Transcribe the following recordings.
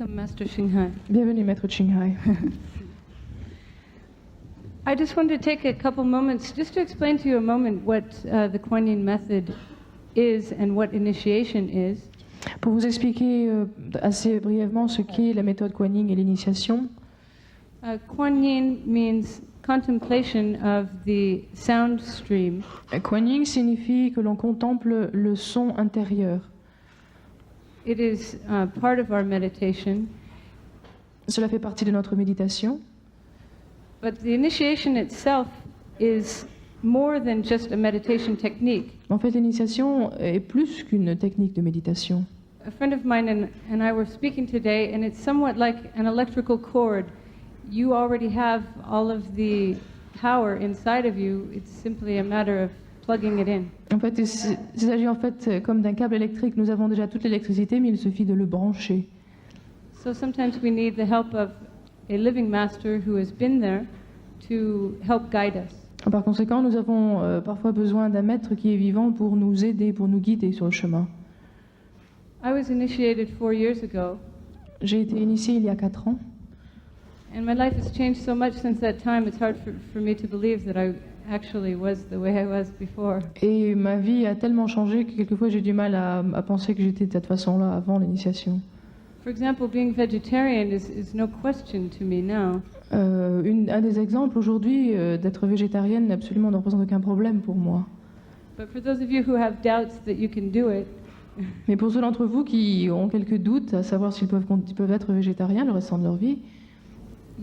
Welcome, Master Shinghai. Bienvenue, Maître Qinghai. I just wanted to take a couple moments just to explain to you a moment what the Kuan Yin method is and what initiation is. Pour vous expliquer assez brièvement ce qu'est la méthode Kuan Yin et l'initiation. Kuan Yin means contemplation of the sound stream. Kuan Yin signifie que l'on contemple le son intérieur. It is part of our meditation. Cela fait partie de notre méditation. But the initiation itself is more than just a meditation technique. En fait, l'initiation est plus qu'une technique de méditation. A friend of mine and I were speaking today, and it's somewhat like an electrical cord. You already have all of the power inside of you. It's simply a matter of plugging it in. En fait, il s'agit en fait comme d'un câble électrique. Nous avons déjà toute l'électricité, mais il suffit de le brancher. So sometimes we need the help of a living master who has been there to help guide us. Par conséquent, nous avons parfois besoin d'un maître qui est vivant pour nous aider, pour nous guider sur le chemin. I was initiated 4 years ago. J'ai été initiée il y a 4 ans. And my life has changed so much since that time, it's hard for me to believe that I actually was the way I was before. Et ma vie a tellement changé que quelquefois j'ai du mal à penser que j'étais de cette façon-là avant l'initiation. For example, being vegetarian is no question to me now. Un des exemples aujourd'hui, d'être végétarienne absolument ne représente aucun problème pour moi. But for those of you who have doubts that you can do it, Mais pour ceux d'entre vous qui ont quelques doutes à savoir s'ils peuvent être végétariens le restant de leur vie,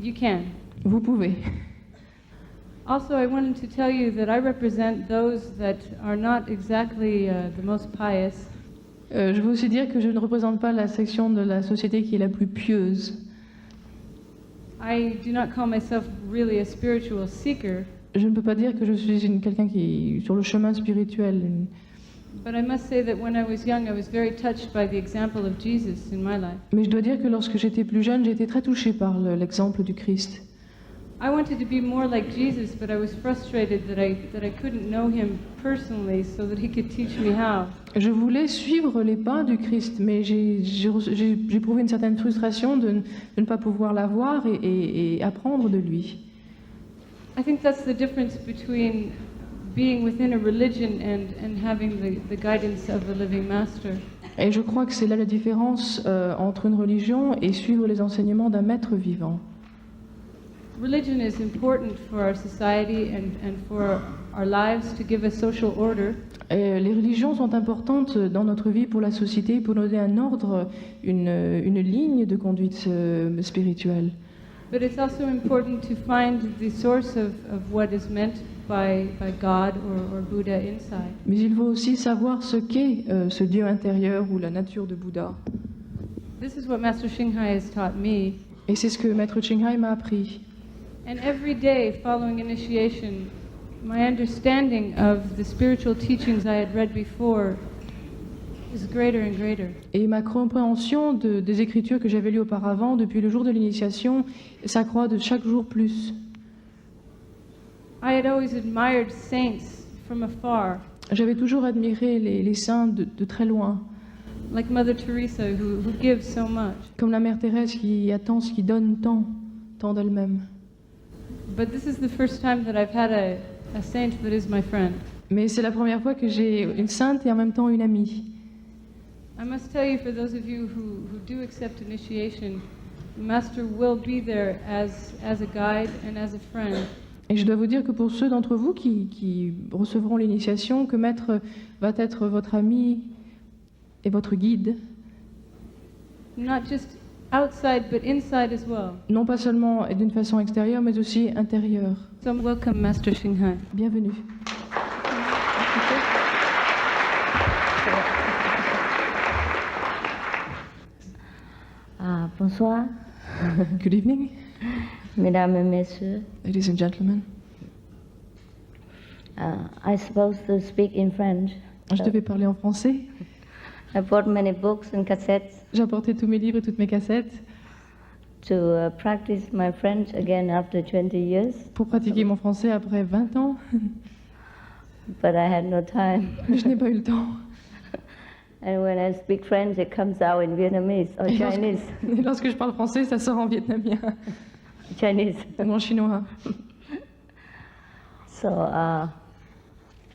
you can. vous pouvez. Also, I wanted to tell you that I represent those that are not exactly the most pious. Je veux aussi dire que je ne représente pas la section de la société qui est la plus pieuse. I do not call myself really a spiritual seeker, Je ne peux pas dire que je suis quelqu'un qui est sur le chemin spirituel. but I must say that when I was young, I was very touched by the example of Jesus in my life. Mais je dois dire que lorsque j'étais plus jeune, j'ai été très touchée par l'exemple du Christ. I wanted to be more like Jesus, but I was frustrated that I couldn't know him personally so that he could teach me how. Je voulais suivre les pas du Christ, mais j'ai éprouvé une certaine frustration de ne pas pouvoir la voir et apprendre de lui. I think that's the difference between being within a religion and having the guidance of a living master. Et je crois que c'est là la différence entre une religion et suivre les enseignements d'un maître vivant. Religion is important for our society and for our lives to give us social order. Et les religions sont importantes dans notre vie pour la société, pour nous donner un ordre, une ligne de conduite spirituelle. But it's also important to find the source of what is meant by God or Buddha inside. Mais il faut aussi savoir ce qu'est ce Dieu intérieur ou la nature de Bouddha. This is what Master Shinghai has taught me. Et c'est ce que Maître Qinghai m'a appris. And every day following initiation, my understanding of the spiritual teachings I had read before is greater and greater. Et ma compréhension des écritures que j'avais lues auparavant, depuis le jour de l'initiation, s'accroît de chaque jour plus. I had always admired saints from afar, J'avais toujours admiré les saints de très loin, like Mother Teresa, who gives so much. comme la Mère Thérèse qui attend, qui donne tant d'elle-même. But this is the first time that I've had a saint that is my friend. Mais c'est la première fois que j'ai une sainte et en même temps une amie. I must tell you, for those of you who do accept initiation, the Master will be there as a guide and as a friend. Et je dois vous dire que pour ceux d'entre vous qui recevront l'initiation, que Maître va être votre ami et votre guide, Not just outside, but inside as well. non pas seulement d'une façon extérieure, mais aussi intérieure. So welcome, Master Shinghai. Bienvenue. Bonsoir, Good evening, mesdames et messieurs. ladies and gentlemen. I supposed to speak in French. Je devais parler en français. I bought many books and cassettes J'ai apporté tous mes livres et toutes mes cassettes to practice my French again after 20 years, pour pratiquer mon français après 20 ans, but I had no time. mais je n'ai pas eu le temps. And when I speak French, it comes out in Vietnamese or Et Chinese. Et lorsque je parle français, ça sort en vietnamien Chinese. ou en chinois. So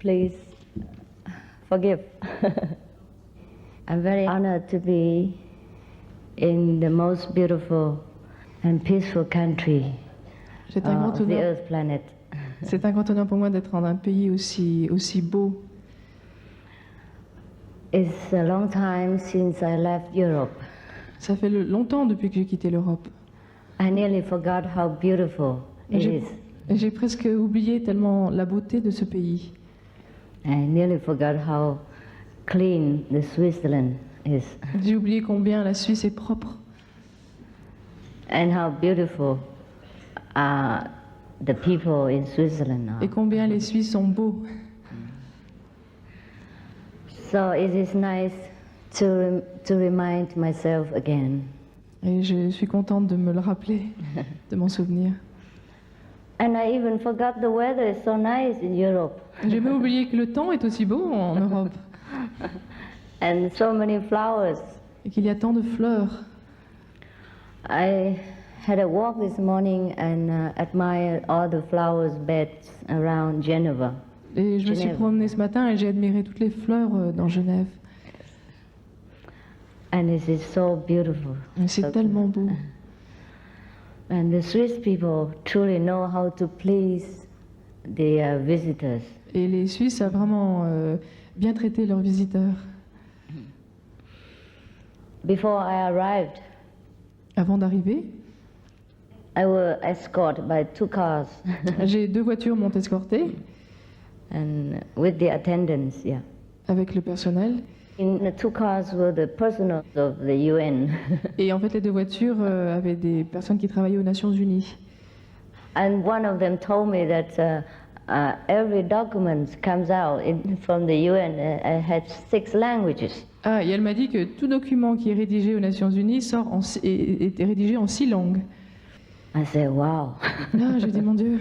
please forgive. I'm very honored to be in the most beautiful and peaceful country C'est un grand of the honneur. Earth planet. C'est un grand honneur pour moi d'être dans un pays aussi beau. It's a long time since I left Europe. Ça fait longtemps depuis que j'ai quitté l'Europe. I nearly forgot how beautiful it J'ai is. j'ai presque oublié tellement la beauté de ce pays. I nearly forgot how clean the Switzerland is J'ai oublié combien la Suisse est propre and how beautiful the people in Switzerland are. et combien les Suisses sont beaux. So it is nice to remind myself again. Et je suis contente de me le rappeler, de m'en souvenir. And I even forgot the weather is so nice in Europe J'ai même oublié que le temps est aussi beau en Europe and so many flowers. et qu'il y a tant de fleurs. I had a walk this morning and admired all the flowers beds around Geneva. Et je me suis Genève. promenée ce matin et j'ai admiré toutes les fleurs dans Genève. And it is so beautiful. Et c'est So- tellement beau. And the Swiss people truly know how to please the visitors. Et les Suisses savent vraiment bien traiter leurs visiteurs. Before I arrived, Avant d'arriver, I was escorted by 2 cars deux voitures m'ont escortée and with the attendants, yeah. avec le personnel. In the 2 cars were the personals of the UN. Et en fait, les deux voitures avaient des personnes qui travaillaient aux Nations Unies. And one of them told me that every document comes out from the UN has 6 languages. Ah, et elle m'a dit que tout document qui est rédigé aux Nations Unies est rédigé en 6 langues. I said, wow. Ah, j'ai dit, mon Dieu.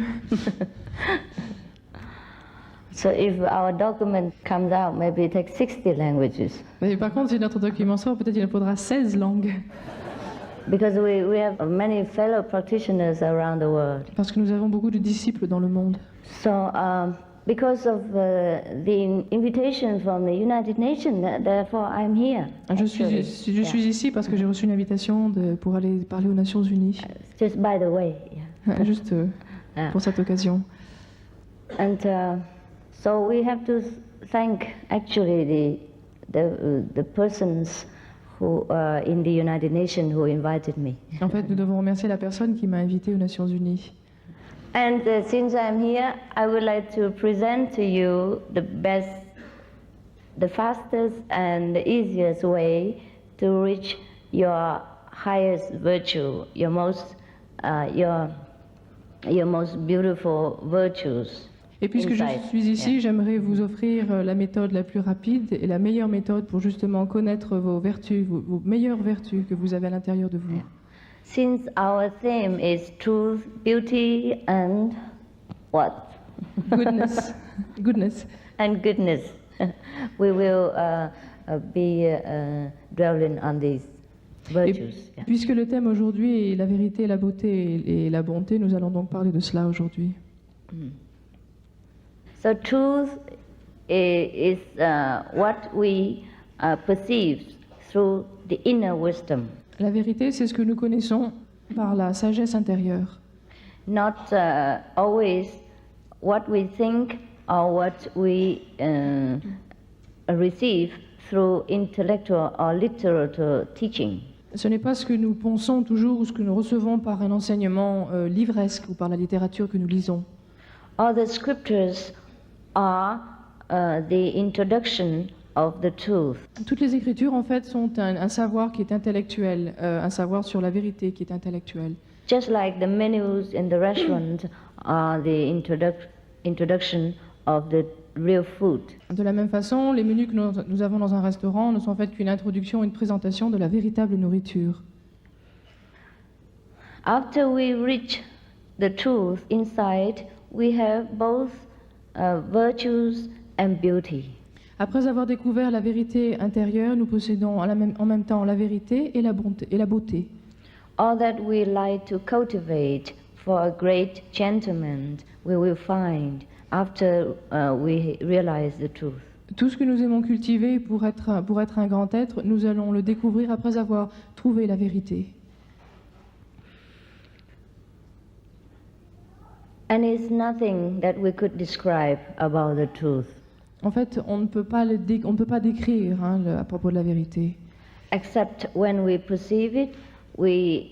So if our document comes out, maybe it takes 60 languages. Mais par contre, si notre document sort, peut-être il nous faudra 16 langues. Because we have many fellow practitioners around the world. Parce que nous avons beaucoup de disciples dans le monde. So because of the invitation from the United Nations, therefore I'm here. Je suis actually. ici parce que j'ai reçu une invitation pour aller parler aux Nations Unies. Just by the way. Yeah. Juste Yeah. pour cette occasion. And so we have to thank actually the persons who in the United Nations who invited me. En fait, nous devons remercier la personne qui m'a invité aux Nations Unies. And since I'm here, I would like to present to you the best, the fastest and the easiest way to reach your highest virtue, your most beautiful virtues. Et puisque je inside. suis ici, Yeah. j'aimerais vous offrir la méthode la plus rapide et la meilleure méthode pour justement connaître vos vertus, vos meilleures vertus que vous avez à l'intérieur de vous. Since our theme is truth, beauty, and what? Goodness. Goodness. And goodness. We will be dwelling on these Et virtues. Yeah. puisque le thème aujourd'hui est la vérité, la beauté et la bonté, nous allons donc parler de cela aujourd'hui. So truth is what we perceive through the inner wisdom, La vérité, c'est ce que nous connaissons par la sagesse intérieure. not always what we think or what we receive through intellectual or literary teaching. Ce n'est pas ce que nous pensons toujours ou ce que nous recevons par un enseignement livresque ou par la littérature que nous lisons. All the scriptures are the introduction of the truth. Toutes les écritures, en fait, sont un savoir qui est intellectuel, un savoir sur la vérité qui est intellectuel. Just like the menus in the restaurant are the introduction of the real food. De la même façon, les menus que nous avons dans un restaurant ne sont en fait qu'une introduction, une présentation de la véritable nourriture. After we reach the truth inside, we have both virtues and beauty. Après avoir découvert la vérité intérieure, nous possédons en même temps la vérité et la beauté. All that we like to cultivate for a great gentleman, we will find after we realize the truth. Tout ce que nous aimons cultiver pour être un grand être, nous allons le découvrir après avoir trouvé la vérité. And it's nothing that we could describe about the truth, En fait, on ne peut pas décrire à propos de la vérité. except when we perceive it, we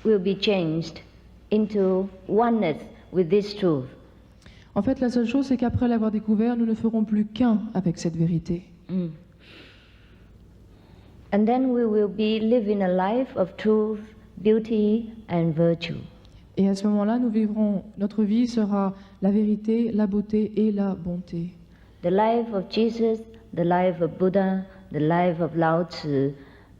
will be changed into oneness with this truth. En fait, la seule chose, c'est qu'après l'avoir découvert, nous ne ferons plus qu'un avec cette vérité. And then we will be living a life of truth, beauty, and virtue. Et à ce moment-là, notre vie sera la vérité, la beauté et la bonté. The life of Jesus, the life of Buddha, the life of Lao Tzu,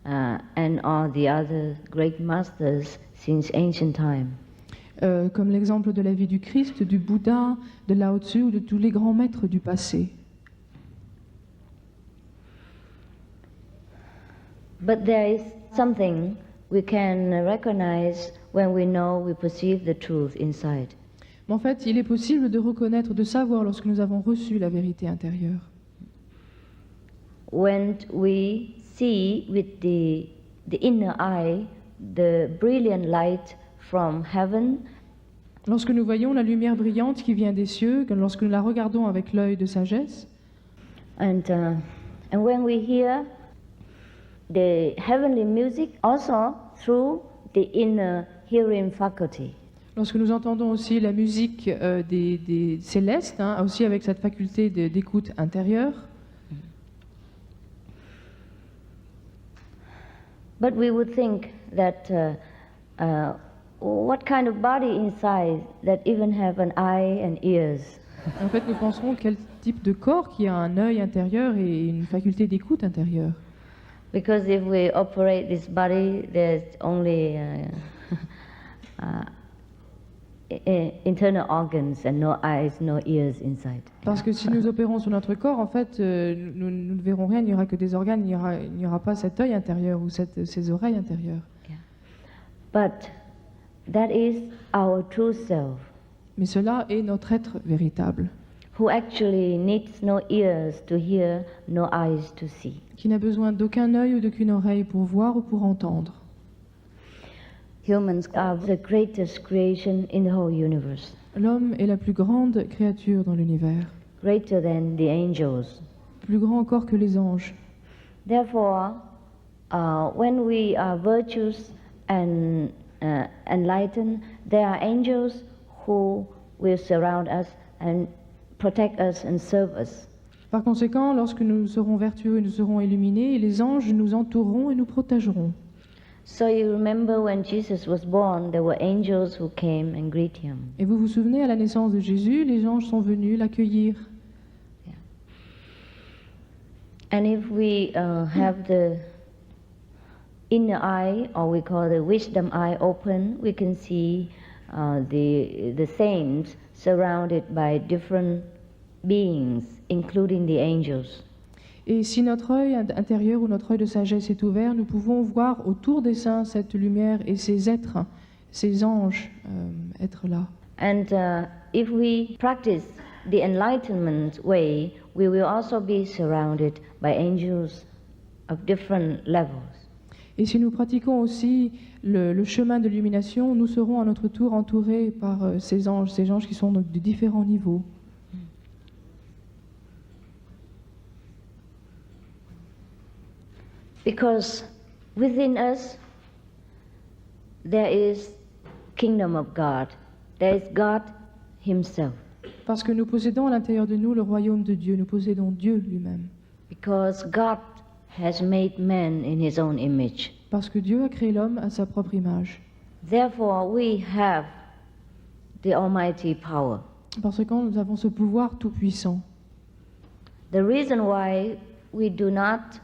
and all the other great masters since ancient time. Comme l'exemple de la vie du Christ, du Bouddha, de Lao Tzu ou de tous les grands maîtres du passé. But there is something we can recognize when we know, we perceive the truth inside. Mais en fait, il est possible de reconnaître, de savoir lorsque nous avons reçu la vérité intérieure. When we see with the inner eye the brilliant light from heaven, Lorsque nous voyons la lumière brillante qui vient des cieux, lorsque nous la regardons avec l'œil de sagesse, and when we hear the heavenly music also through the inner hearing faculty. lorsque nous entendons aussi la musique des célestes, aussi avec cette faculté d'écoute intérieure, But we would think that what kind of body inside that even have an eye and ears? en fait, nous penserons quel type de corps qui a un œil intérieur et une faculté d'écoute intérieure. Because if we operate this body, there's only internal organs and no eyes, no ears inside. Parce que si nous opérons sur notre corps, en fait, nous ne verrons rien, il n'y aura que des organes, il n'y aura pas cet œil intérieur ou ces oreilles intérieures. Yeah. But that is our true self, Mais cela est notre être véritable, who actually needs no ears to hear, no eyes to see. qui n'a besoin d'aucun œil ou d'aucune oreille pour voir ou pour entendre. Humans are the greatest creation in the whole universe, L'homme est la plus grande créature dans l'univers, greater than the angels. plus grand encore que les anges. Therefore, when we are virtuous and enlightened, there are angels who will surround us and protect us and serve us. Par conséquent, lorsque nous serons vertueux et nous serons illuminés, les anges nous entoureront et nous protégeront. So you remember when Jesus was born, there were angels who came and greet him. Et vous vous souvenez, à la naissance de Jésus, les anges sont venus l'accueillir. And if we have the inner eye, or we call the wisdom eye, open, we can see the saints surrounded by different beings, including the angels. Et si notre œil intérieur ou notre œil de sagesse est ouvert, nous pouvons voir autour des saints cette lumière et ces êtres, ces anges, être là. And if we practice the enlightenment way, we will also be surrounded by angels of different levels. Et si nous pratiquons aussi le chemin de l'illumination, nous serons à notre tour entourés par ces anges qui sont donc de différents niveaux. Because within us there is kingdom of God. There is God himself. Parce que nous possédons à l'intérieur de nous le royaume de Dieu, nous possédons Dieu lui-même. Because God has made man in his own image. Parce que Dieu a créé l'homme à sa propre image. Therefore we have the almighty power. Parce que nous avons ce pouvoir tout-puissant. The reason why we do not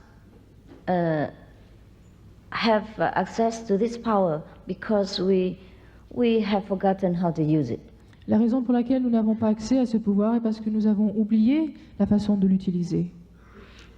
have access to this power because we have forgotten how to use it. La raison pour laquelle nous n'avons pas accès à ce pouvoir est parce que nous avons oublié la façon de l'utiliser.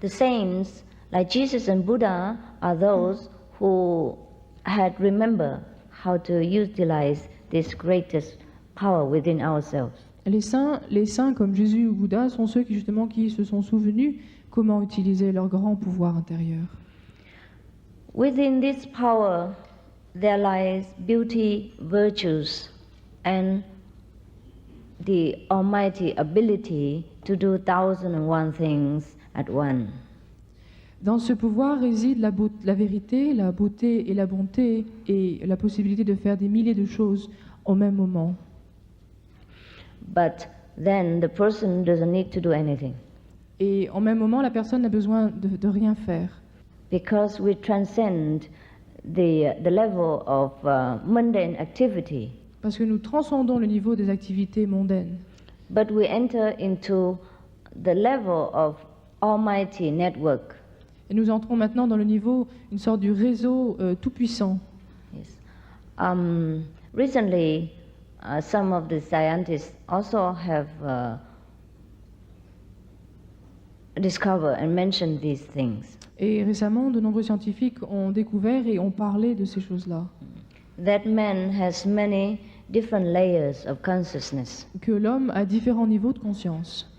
the saints, like Jesus and Buddha, are those who had remembered how to utilize this greatest power within ourselves. Les saints comme Jésus ou Bouddha sont ceux qui justement qui se sont souvenus comment utiliser leur grand pouvoir intérieur. Within this power, there lies beauty, virtues, and the almighty ability to do 1,001 things at once. Dans ce pouvoir réside la vérité, la beauté et la bonté et la possibilité de faire des milliers de choses au même moment. But then the person doesn't need to do anything Et en même moment, la personne n'a besoin de rien faire. because we transcend the level of mundane activity, Parce que nous transcendons le niveau des activités mondaines. but we enter into the level of almighty network. Et nous entrons maintenant dans le niveau, une sorte du réseau tout-puissant. Yes. Recently, some of the scientists also have discovered and mentioned these things. Et récemment, de nombreux scientifiques ont découvert et ont parlé de ces choses-là. That man has many different layers of consciousness. Que l'homme a différents niveaux de conscience.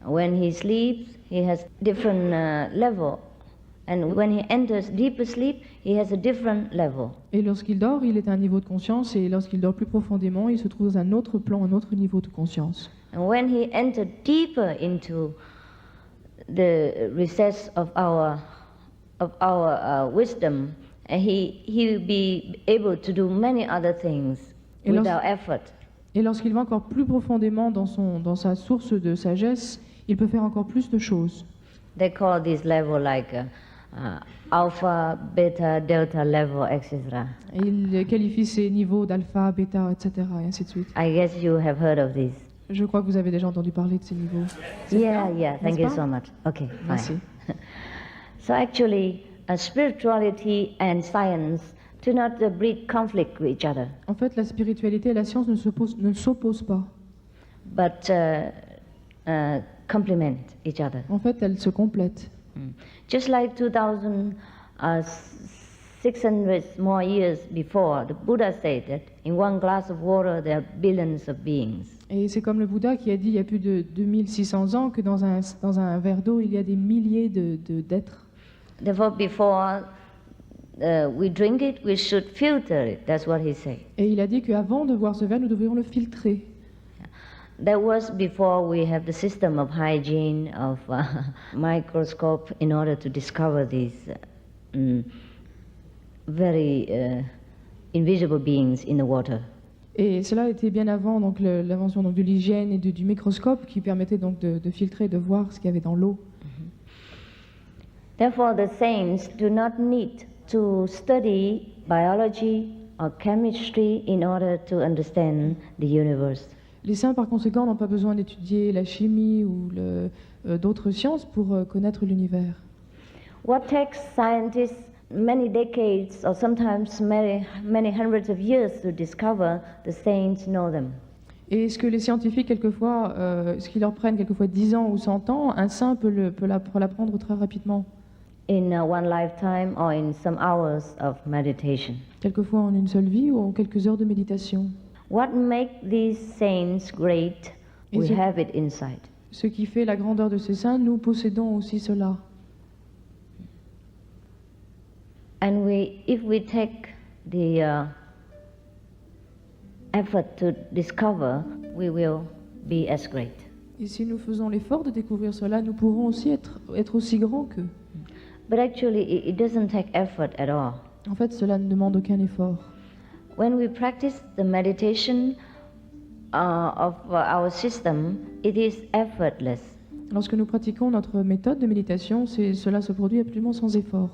When he sleeps, he has different level, and when he enters deeper sleep, he has a different level. Et lorsqu'il dort, il est à un niveau de conscience, et lorsqu'il dort plus profondément, il se trouve dans un autre plan, un autre niveau de conscience. And when he enters deeper into the recess of our wisdom, he will be able to do many other things Et without effort. Et lorsqu'il va encore plus profondément dans sa source de sagesse, il peut faire encore plus de choses. They call this level like alpha, beta, delta level, etc. Et il qualifie ces niveaux d'alpha, bêta, etc. et ainsi de suite. I guess you have heard of this. Je crois que vous avez déjà entendu parler de ces niveaux. Yeah, thank you N'est-ce pas? so much. Okay, Merci. fine. So actually, spirituality and science do not breed conflict with each other, En fait, la spiritualité et la science ne s'opposent pas. but complement each other. En fait, elles se complètent. Just like 2,600 more years before, the Buddha said that in one glass of water there are billions of beings. Et c'est comme le Bouddha qui a dit il y a plus de 2600 ans que dans un verre d'eau, il y a des milliers d'êtres. Therefore, before we drink it, we should filter it. That's what he said. Et il a dit qu'avant de boire ce verre, nous devrions le filtrer. That was before we have the system of hygiene, of microscope, in order to discover these very invisible beings in the water. Et cela était bien avant donc l'invention donc de l'hygiène et du microscope qui permettait donc de filtrer, de voir ce qu'il y avait dans l'eau. Therefore, the saints do not need to study biology or chemistry in order to understand the universe. Les saints, par conséquent, n'ont pas besoin d'étudier la chimie ou d'autres sciences pour connaître l'univers. What takes scientists many decades or sometimes many hundreds of years to discover, the saints know them. Et ce que les scientifiques, quelquefois, ce qui leur prennent quelquefois 10 ans ou 100 ans, un saint peut l'apprendre très rapidement. In one lifetime or in some hours of meditation. Quelquefois en une seule vie ou en quelques heures de méditation. What makes these saints great? We Is it- have it inside. Ce qui fait la grandeur de ces saints, nous possédons aussi cela. And if we take the effort to discover, we will be as great. Et si nous faisons l'effort de découvrir cela, nous pourrons aussi être aussi grands qu'eux. But actually, it doesn't take effort at all. En fait, cela ne demande aucun effort. When we practice the meditation of our system, it is effortless. Lorsque nous pratiquons notre méthode de méditation, cela se produit absolument sans effort.